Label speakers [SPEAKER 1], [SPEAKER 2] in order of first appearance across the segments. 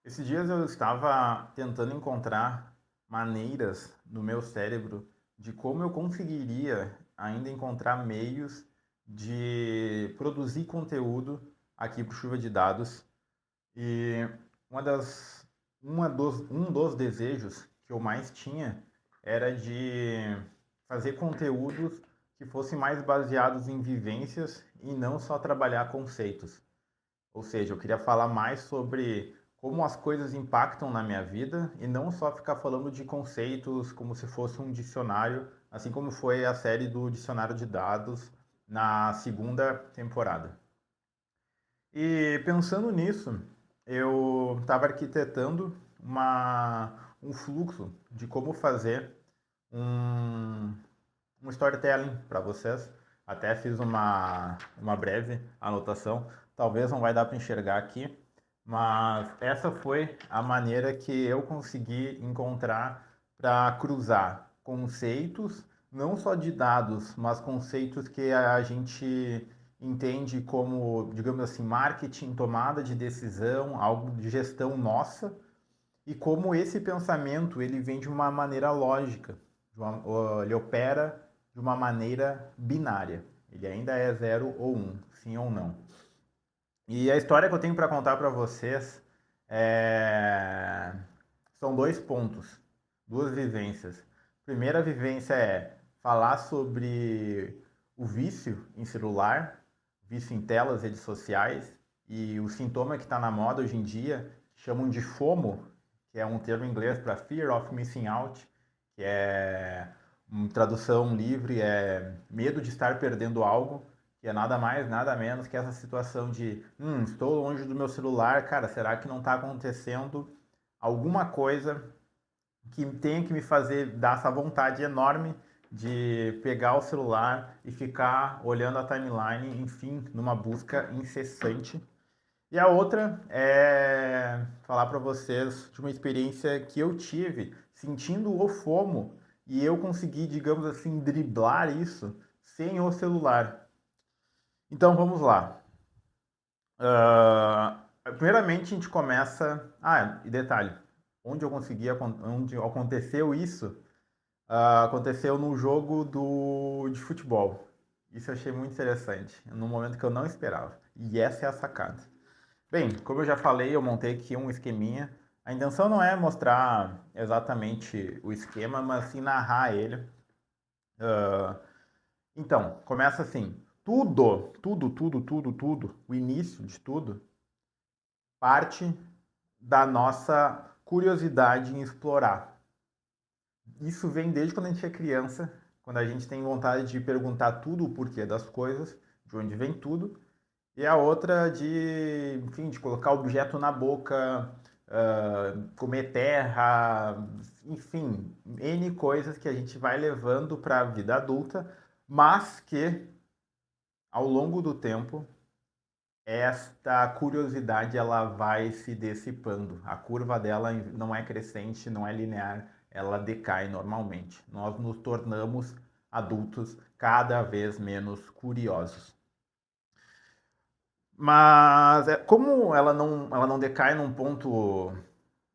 [SPEAKER 1] Esses dias eu estava tentando encontrar maneiras no meu cérebro de como eu conseguiria ainda encontrar meios de produzir conteúdo aqui para o Chuva de Dados. E uma das, um dos desejos que eu mais tinha era de fazer conteúdos que fossem mais baseados em vivências e não só trabalhar conceitos. Ou seja, eu queria falar mais sobre como as coisas impactam na minha vida e não só ficar falando de conceitos como se fosse um dicionário, assim como foi a série do Dicionário de Dados na segunda temporada. E pensando nisso, eu estava arquitetando um fluxo de como fazer um, um storytelling para vocês. Até fiz uma breve anotação. Talvez não vai dar para enxergar aqui, mas essa foi a maneira que eu consegui encontrar para cruzar conceitos, não só de dados, mas conceitos que a gente entende como, digamos assim, marketing, tomada de decisão, algo de gestão nossa, e como esse pensamento ele vem de uma maneira lógica, ele opera de uma maneira binária. Ele ainda é 0 ou 1, sim ou não. E a história que eu tenho para contar para vocês é... são dois pontos, duas vivências. Primeira vivência é falar sobre o vício em celular, vício em telas, redes sociais, e o sintoma que está na moda hoje em dia, chamam de FOMO, que é um termo em inglês para Fear of Missing Out, que é uma tradução livre, é medo de estar perdendo algo, que é nada mais, nada menos que essa situação de estou longe do meu celular, cara, será que não está acontecendo alguma coisa que tenha que me fazer dar essa vontade enorme de pegar o celular e ficar olhando a timeline, enfim, numa busca incessante. E a outra é falar para vocês de uma experiência que eu tive sentindo o FOMO e eu consegui, digamos assim, driblar isso sem o celular. Então vamos lá. Primeiramente a gente começa. Ah, e detalhe: onde aconteceu isso, aconteceu no jogo de futebol. Isso eu achei muito interessante, num momento que eu não esperava. E essa é a sacada. Bem, como eu já falei, eu montei aqui um esqueminha. A intenção não é mostrar exatamente o esquema, mas sim narrar ele. Então, começa assim. Tudo, o início de tudo, parte da nossa curiosidade em explorar. Isso vem desde quando a gente é criança, quando a gente tem vontade de perguntar tudo o porquê das coisas, de onde vem tudo. E a outra de, enfim, de colocar objeto na boca, comer terra, enfim, N coisas que a gente vai levando para a vida adulta, mas que ao longo do tempo esta curiosidade ela vai se dissipando. A curva dela não é crescente, não é linear, ela decai normalmente. Nós nos tornamos adultos cada vez menos curiosos. Mas como ela não decai um ponto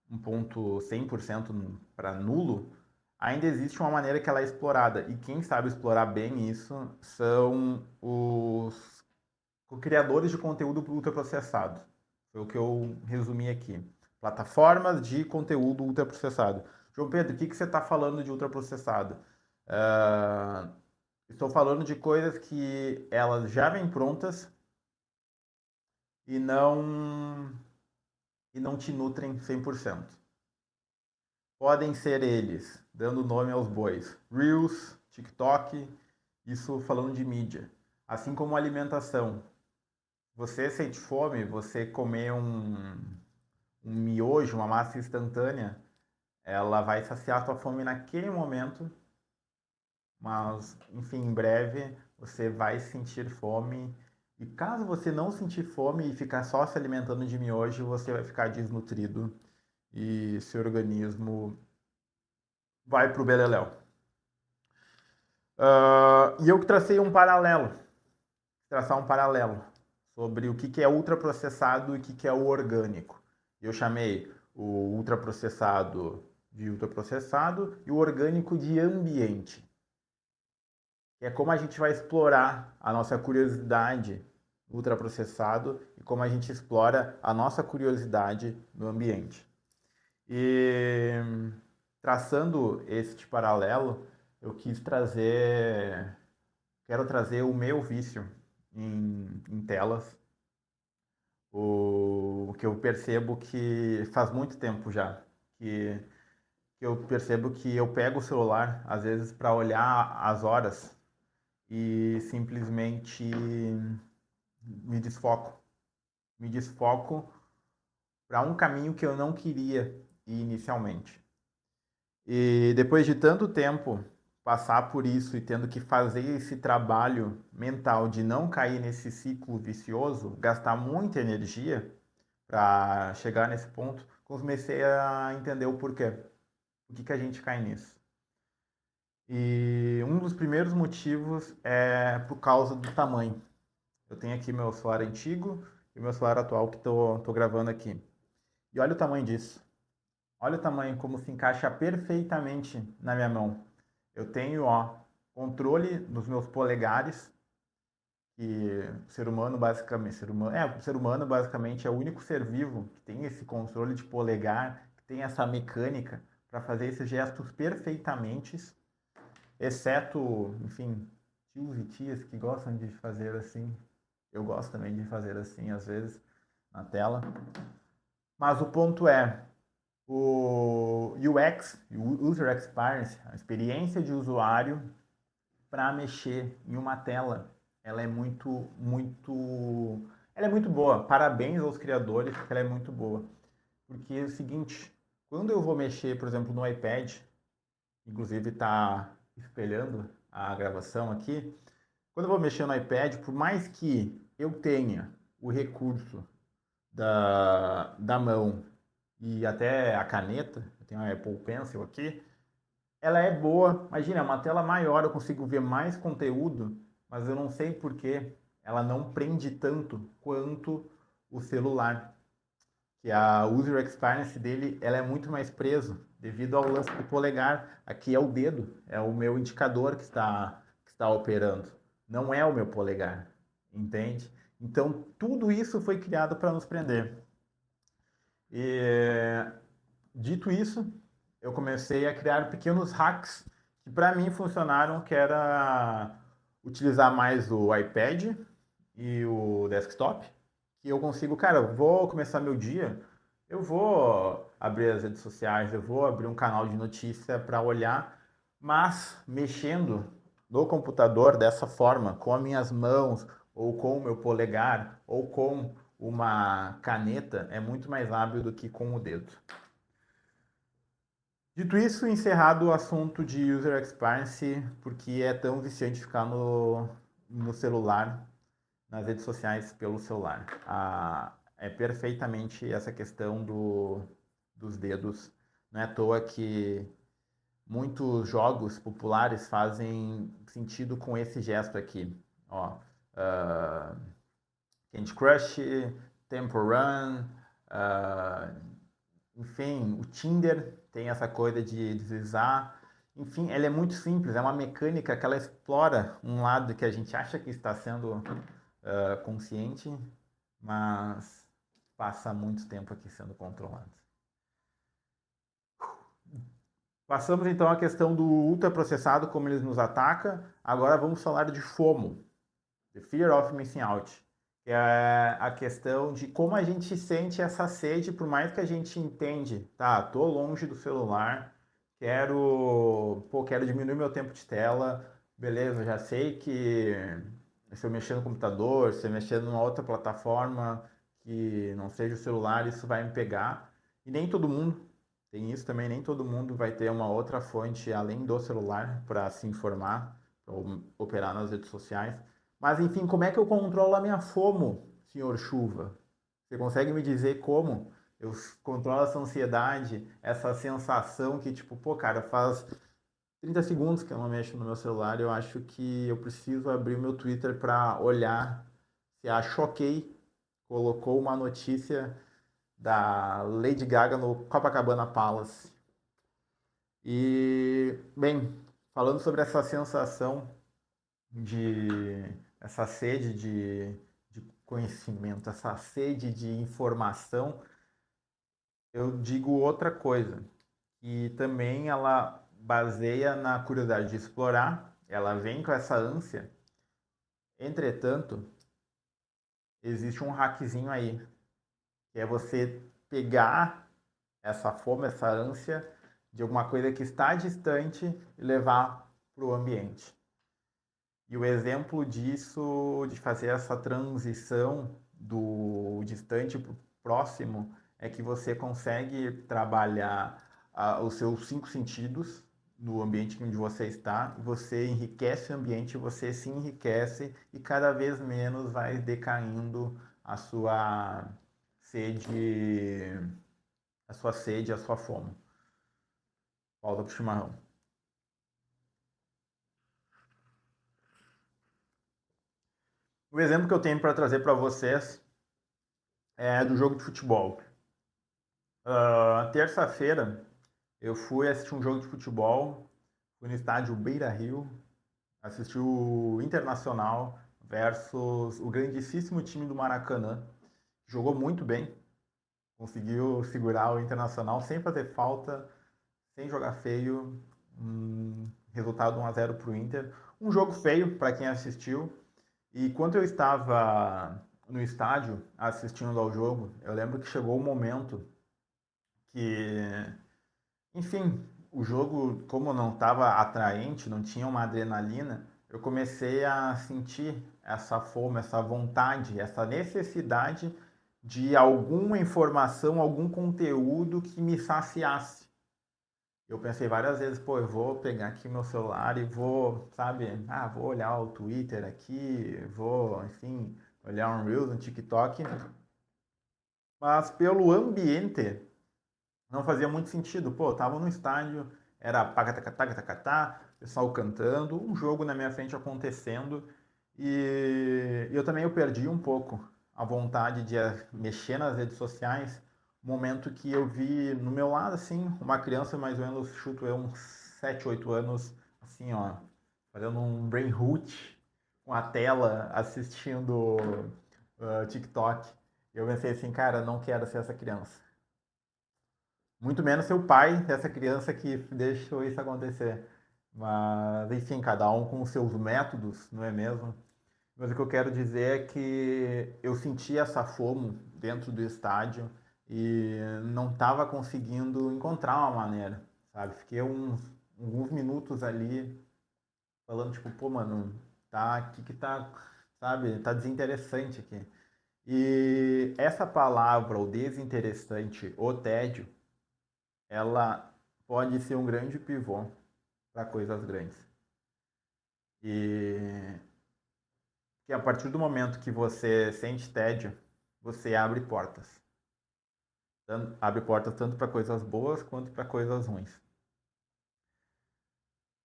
[SPEAKER 1] 100% para nulo, ainda existe uma maneira que ela é explorada. E quem sabe explorar bem isso são os criadores de conteúdo ultraprocessado. Foi o que eu resumi aqui. Plataformas de conteúdo ultraprocessado. João Pedro, o que você está falando de ultraprocessado? Uh, Estou falando de coisas que elas já vêm prontas e não te nutrem 100%. Podem ser eles, dando nome aos bois, Reels, TikTok, isso falando de mídia. Assim como alimentação. Você sente fome, você comer um miojo, uma massa instantânea, ela vai saciar a tua fome naquele momento, mas, enfim, em breve você vai sentir fome. E caso você não sentir fome e ficar só se alimentando de miojo, você vai ficar desnutrido e seu organismo vai pro beleléu. E eu que tracei um paralelo, traçar um paralelo sobre o que é ultraprocessado e o que é o orgânico. Eu chamei o ultraprocessado de ultraprocessado e o orgânico de ambiente. Que é como a gente vai explorar a nossa curiosidade no ultraprocessado e como a gente explora a nossa curiosidade no ambiente. E traçando este paralelo, eu quero trazer o meu vício em telas, o que eu percebo que faz muito tempo já, que, que eu percebo que eu pego o celular, às vezes, para olhar as horas e simplesmente me desfoco. Me desfoco para um caminho que eu não queria ir inicialmente. E depois de tanto tempo passar por isso e tendo que fazer esse trabalho mental de não cair nesse ciclo vicioso, gastar muita energia para chegar nesse ponto, comecei a entender o porquê. Por que a gente cai nisso? E um dos primeiros motivos é por causa do tamanho. Eu tenho aqui meu celular antigo e meu celular atual que tô gravando aqui. E olha o tamanho disso. Olha o tamanho como se encaixa perfeitamente na minha mão. Eu tenho, ó, controle dos meus polegares, que o ser humano basicamente, o ser humano basicamente é o único ser vivo que tem esse controle de polegar, que tem essa mecânica para fazer esses gestos perfeitamente, exceto, enfim, tios e tias que gostam de fazer assim. Eu gosto também de fazer assim às vezes na tela. Mas o ponto é, o UX, o User Experience, a experiência de usuário para mexer em uma tela, ela é ela é muito boa. Parabéns aos criadores, porque ela é muito boa. Porque é o seguinte, quando eu vou mexer, por exemplo, no iPad, inclusive está espelhando a gravação aqui, quando eu vou mexer no iPad, por mais que eu tenha o recurso da mão e até a caneta, eu tenho a Apple Pencil aqui, ela é boa. Imagina, é uma tela maior, eu consigo ver mais conteúdo, mas eu não sei por que ela não prende tanto quanto o celular. Que a user experience dele, ela é muito mais preso devido ao lance do polegar. Aqui é o dedo, é o meu indicador que está operando. Não é o meu polegar, entende? Então, tudo isso foi criado para nos prender. E, dito isso, eu comecei a criar pequenos hacks que para mim funcionaram, que era utilizar mais o iPad e o desktop, que eu consigo, cara, eu vou começar meu dia, eu vou abrir as redes sociais, eu vou abrir um canal de notícia para olhar, mas mexendo no computador dessa forma, com as minhas mãos, ou com o meu polegar, ou com uma caneta, é muito mais hábil do que com o dedo. Dito isso, encerrado o assunto de user experience, porque é tão viciante ficar no celular, nas redes sociais pelo celular. É perfeitamente essa questão dos dedos. Não é à toa que muitos jogos populares fazem sentido com esse gesto aqui. Ó, Candy Crush, Temple Run, enfim, o Tinder tem essa coisa de deslizar. Enfim, ela é muito simples, é uma mecânica que ela explora um lado que a gente acha que está sendo consciente, mas passa muito tempo aqui sendo controlado. Passamos então à questão do ultraprocessado, como eles nos atacam. Agora vamos falar de FOMO, The Fear of Missing Out, que é a questão de como a gente sente essa sede, por mais que a gente entende, tá, tô longe do celular, quero diminuir meu tempo de tela, beleza, já sei que se eu mexer no computador, se eu mexer numa outra plataforma que não seja o celular, isso vai me pegar. E nem todo mundo tem isso também, nem todo mundo vai ter uma outra fonte além do celular para se informar, ou operar nas redes sociais. Mas enfim, como é que eu controlo a minha FOMO, senhor Chuva? Você consegue me dizer como eu controlo essa ansiedade, essa sensação que, tipo, pô, cara, faz 30 segundos que eu não mexo no meu celular, eu acho que eu preciso abrir o meu Twitter para olhar se a Choquei colocou uma notícia da Lady Gaga no Copacabana Palace. E, bem, falando sobre essa sensação de essa sede de conhecimento, essa sede de informação, eu digo outra coisa, que também ela baseia na curiosidade de explorar, ela vem com essa ânsia. Entretanto, existe um hackzinho aí, que é você pegar essa fome, essa ânsia de alguma coisa que está distante e levar para o ambiente. E o exemplo disso, de fazer essa transição do distante para o próximo, é que você consegue trabalhar os seus 5 sentidos no ambiente onde você está, você enriquece o ambiente, você se enriquece e cada vez menos vai decaindo a sede, a sua fome. Volta pro chimarrão. O exemplo que eu tenho para trazer para vocês é do jogo de futebol. Terça-feira eu fui assistir um jogo de futebol, fui no estádio Beira-Rio, assisti o Internacional versus o grandíssimo time do Maracanã. Jogou muito bem, conseguiu segurar o Internacional sem fazer falta, sem jogar feio. Resultado 1-0 para o Inter. Um jogo feio para quem assistiu. E quando eu estava no estádio assistindo ao jogo, eu lembro que chegou um momento que, enfim, o jogo, como não estava atraente, não tinha uma adrenalina, eu comecei a sentir essa fome, essa vontade, essa necessidade de alguma informação, algum conteúdo que me saciasse. Eu pensei várias vezes, pô, eu vou pegar aqui meu celular e vou, sabe, vou olhar o Twitter aqui, vou, enfim, olhar um Reels, um TikTok, mas pelo ambiente não fazia muito sentido. Pô, eu tava no estádio, era pacatacatacatacatá, pessoal cantando, um jogo na minha frente acontecendo e eu perdi um pouco a vontade de mexer nas redes sociais. Momento que eu vi no meu lado, assim, uma criança mais ou menos, chuto eu, uns 7, 8 anos, assim, ó, fazendo um brain root com a tela, assistindo TikTok. Eu pensei assim, cara, não quero ser essa criança. Muito menos ser o pai dessa criança que deixou isso acontecer. Mas, enfim, cada um com os seus métodos, não é mesmo? Mas o que eu quero dizer é que eu senti essa fome dentro do estádio e não estava conseguindo encontrar uma maneira, sabe? Fiquei alguns minutos ali falando, tipo, pô, mano, tá aqui que tá, sabe? Tá desinteressante aqui. E essa palavra, o desinteressante, o tédio, ela pode ser um grande pivô para coisas grandes. E que a partir do momento que você sente tédio, você abre portas. Abre portas tanto para coisas boas quanto para coisas ruins.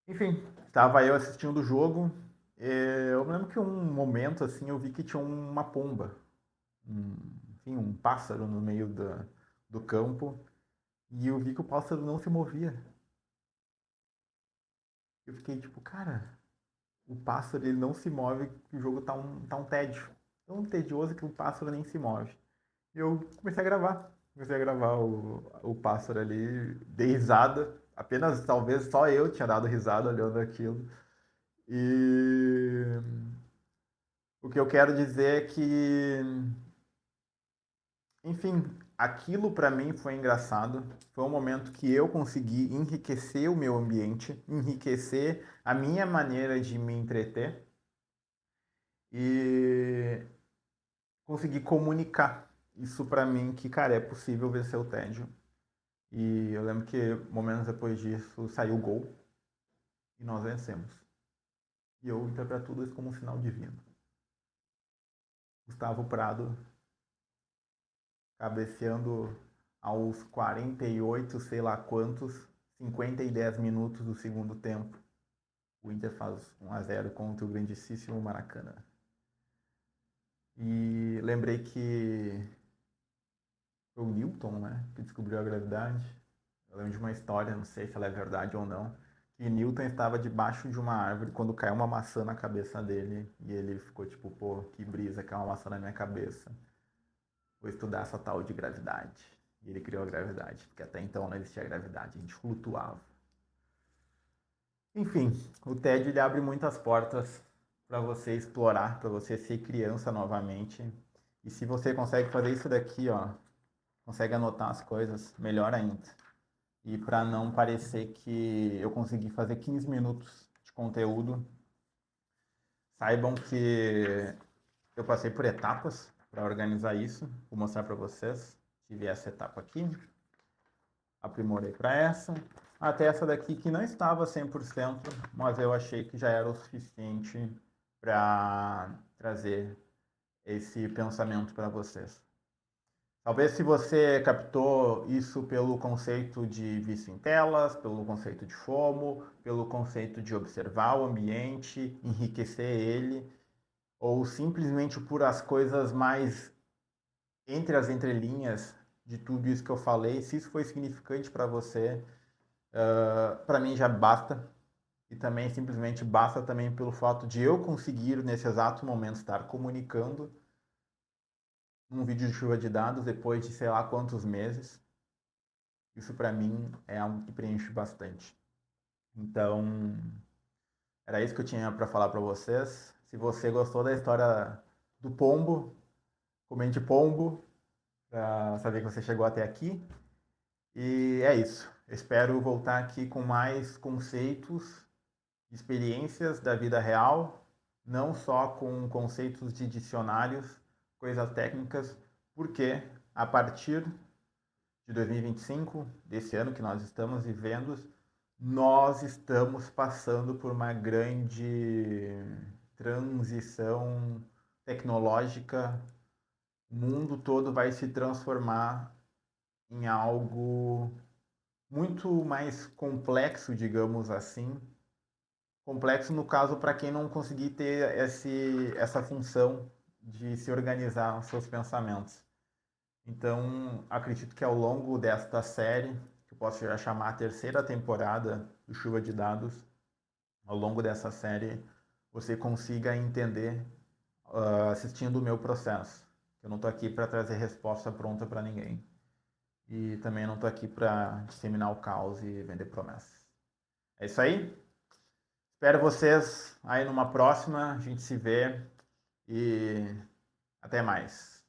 [SPEAKER 1] Enfim, estava eu assistindo o jogo. Eu me lembro que um momento assim eu vi que tinha uma pomba, enfim, um pássaro no meio do campo. E eu vi que o pássaro não se movia. Eu fiquei tipo, cara, o pássaro ele não se move, o jogo tá um tédio. Tão tedioso que o pássaro nem se move. E eu comecei a gravar. Comecei a gravar o pássaro ali, dei risada. Apenas, talvez, só eu tinha dado risada olhando aquilo. E o que eu quero dizer é que, enfim, aquilo para mim foi engraçado. Foi um momento que eu consegui enriquecer o meu ambiente, enriquecer a minha maneira de me entreter e conseguir comunicar isso para mim que, cara, é possível vencer o tédio. E eu lembro que momentos depois disso saiu o gol e nós vencemos. E eu interpreto tudo isso como um sinal divino. Gustavo Prado cabeceando aos 48, sei lá quantos, 50 e 10 minutos do segundo tempo. O Inter faz 1-0 contra o grandíssimo Maracanã. E lembrei que Foi o Newton, né, que descobriu a gravidade. Eu lembro de uma história, não sei se ela é verdade ou não, que Newton estava debaixo de uma árvore quando caiu uma maçã na cabeça dele e ele ficou tipo, pô, que brisa, caiu uma maçã na minha cabeça. Vou estudar essa tal de gravidade. E ele criou a gravidade, porque até então não existia gravidade, a gente flutuava. Enfim, o TED ele abre muitas portas para você explorar, para você ser criança novamente. E se você consegue fazer isso daqui, ó, consegue anotar as coisas, melhor ainda. E para não parecer que eu consegui fazer 15 minutos de conteúdo, saibam que eu passei por etapas para organizar isso. Vou mostrar para vocês. Tive essa etapa aqui, aprimorei para essa, até essa daqui que não estava 100%, mas eu achei que já era o suficiente para trazer esse pensamento para vocês. Talvez se você captou isso pelo conceito de vício em telas, pelo conceito de FOMO, pelo conceito de observar o ambiente, enriquecer ele, ou simplesmente por as coisas mais entre as entrelinhas de tudo isso que eu falei, se isso foi significante para você, para mim já basta. E também simplesmente basta também pelo fato de eu conseguir nesse exato momento estar comunicando um vídeo de chuva de dados depois de sei lá quantos meses. Isso para mim é algo que preenche bastante. Então, era isso que eu tinha para falar para vocês. Se você gostou da história do pombo, comente pombo para saber que você chegou até aqui. E é isso. Eu espero voltar aqui com mais conceitos, experiências da vida real, não só com conceitos de dicionários, coisas técnicas, porque a partir de 2025, desse ano que nós estamos vivendo, nós estamos passando por uma grande transição tecnológica. O mundo todo vai se transformar em algo muito mais complexo, digamos assim. Complexo no caso para quem não conseguir ter essa função de se organizar os seus pensamentos. Então, acredito que ao longo desta série, que eu posso já chamar a terceira temporada do Chuva de Dados, ao longo dessa série você consiga entender assistindo o meu processo. Eu não estou aqui para trazer resposta pronta para ninguém. E também não estou aqui para disseminar o caos e vender promessas. É isso aí. Espero vocês aí numa próxima. A gente se vê e até mais.